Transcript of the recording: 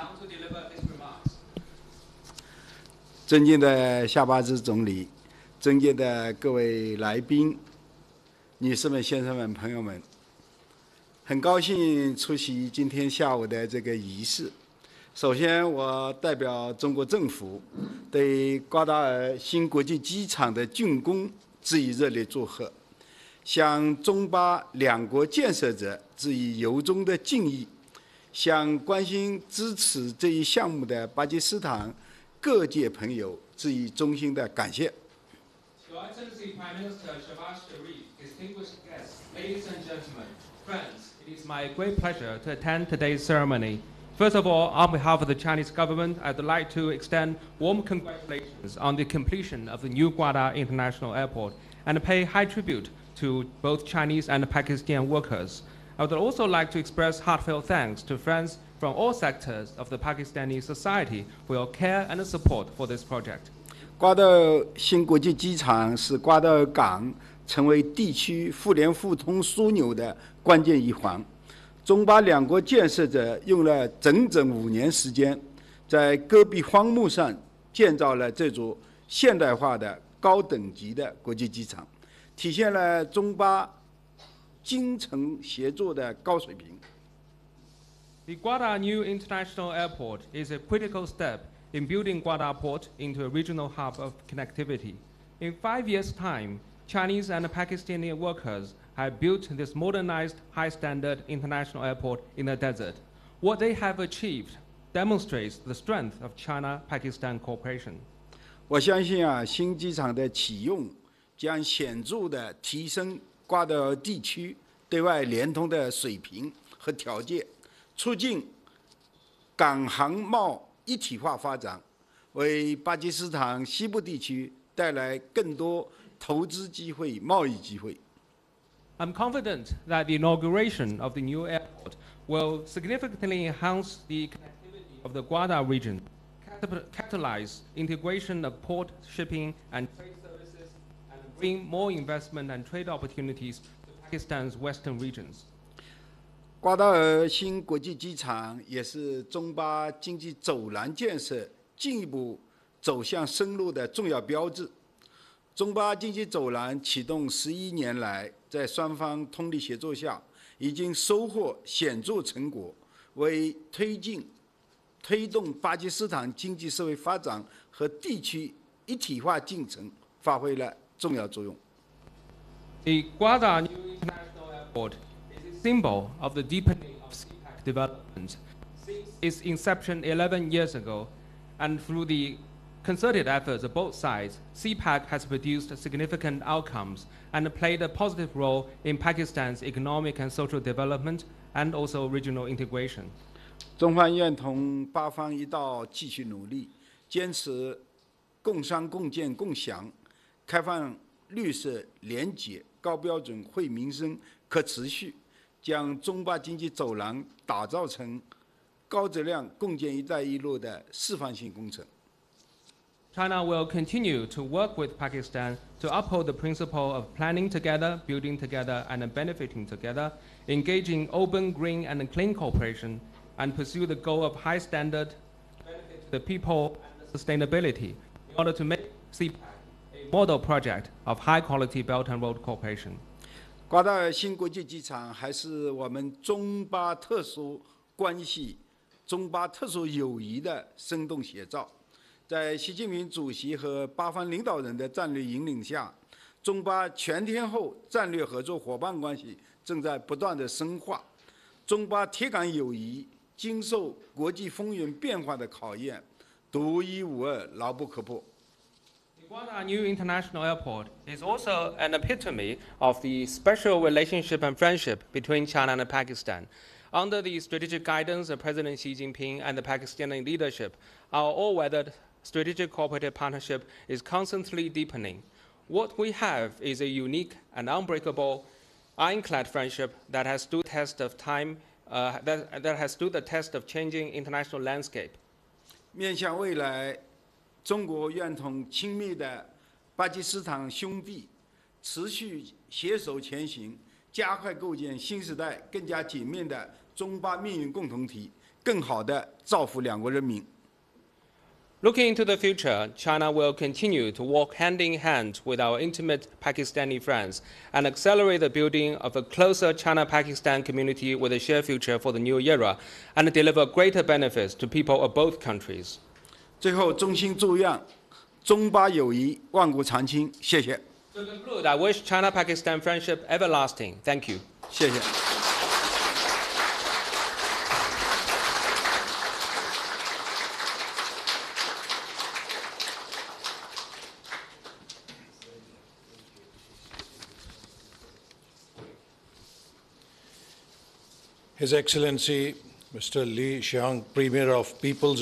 down to deliver his remarks. 尊敬的夏巴兹总理，尊敬的各位来宾、女士们、先生们、朋友们，很高兴出席今天下午的这个仪式。首先，我代表中国政府对瓜达尔新国际机场的竣工致以热烈祝贺，向中巴两国建设者致以由衷的敬意，向关心支持这一项目的巴基斯坦各界朋友致以衷心的感谢。Your Excellency Prime Minister Shehbaz Sharif, distinguished guests, ladies and gentlemen, friends, it is my great pleasure to attend today's ceremony. First of all, on behalf of the Chinese government, I'd like to extend warm congratulations on the completion of the new Gwadar International Airport and pay high tribute to both Chinese and Pakistani workers. I would also like to express heartfelt thanks to friends from all sectors of the Pakistani society for your care and support for this project. 瓜达尔新国际机场是瓜达尔港成为地区互联互通枢纽的关键一环。中巴两国建设者用了整整5年时间，在戈壁荒漠上建造了这座现代化的高等级的国际机场，体现了中巴精诚协作的高水平。The Gwadar New International Airport is a critical step in building Gwadar Port into a regional hub of connectivity. In 5 years' time, Chinese and Pakistani workers have built this modernized, high-standard international airport in the desert. What they have achieved demonstrates the strength of China-Pakistan cooperation. 我相信新机场的启用将显著地提升瓜达尔地区对外联通的水平和条件，促进港航贸一体化发展，为巴基斯坦西部地区带来更多投资机会、贸易机会。I'm confident that the inauguration of the new airport will significantly enhance the connectivity of the Gwadar region, catalyze integration of port, shipping, and trade services, and bring more investment and trade opportunities to Pakistan's western regions. 瓜达尔新国际机场也是中巴经济走廊建设进一步走向深入的重要标志。中巴经济走廊启动11年来，在双方通力协作下，已经收获显著成果，为推动巴基斯坦经济社会发展和地区一体化进程发挥了重要作用。The Gwadar New International Airport is a symbol of the deepening of CPEC development. Since its inception 11 years ago, and through the concerted efforts of both sides, CPEC has produced significant outcomes and played a positive role in Pakistan's economic and social development and also regional integration. 中方愿同巴方一道继续努力，坚持共商共建共享，开放绿色廉洁、高标准、惠民生、可持续，将中巴经济走廊打造成高质量共建“一带一路”的示范性工程。China will continue to work with Pakistan to uphold the principle of planning together, building together, and benefiting together, engaging open, green, and clean cooperation, and pursue the goal of high standard, benefit to the people, and sustainability in order to make CPEC a model project of high-quality Belt and Road cooperation. 瓜达尔新国际机场还是我们中巴特殊关系、中巴特殊友谊的生动写照。在习近平主席和巴方领导人的战略引领下，中巴全天候战略合作伙伴关系正在不断的深化。中巴铁杆友谊经受国际风云变化的考验，独一无二，牢不可破。The Gwadar New International Airport is also an epitome of the special relationship and friendship between China and Pakistan. Under the strategic guidance of President Xi Jinping and the Pakistani leadership, our all-weathered strategic cooperative partnership is constantly deepening. What we have is a unique and unbreakable, ironclad friendship that has stood the test of time, that has stood the test of changing international landscape. 面向未来，中国愿同亲密的巴基斯坦兄弟持续携手前行，加快构建新时代更加紧密的中巴命运共同体，更好地造福两国人民。 Looking into the future, China will continue to walk hand in hand with our intimate Pakistani friends and accelerate the building of a closer China-Pakistan community with a shared future for the new era and deliver greater benefits to people of both countries. 最后，衷心祝愿中巴友谊万古长青。谢谢， To conclude, I wish China-Pakistan friendship everlasting. Thank you. 谢谢。 His Excellency Mr. Li Xiang, Premier of People's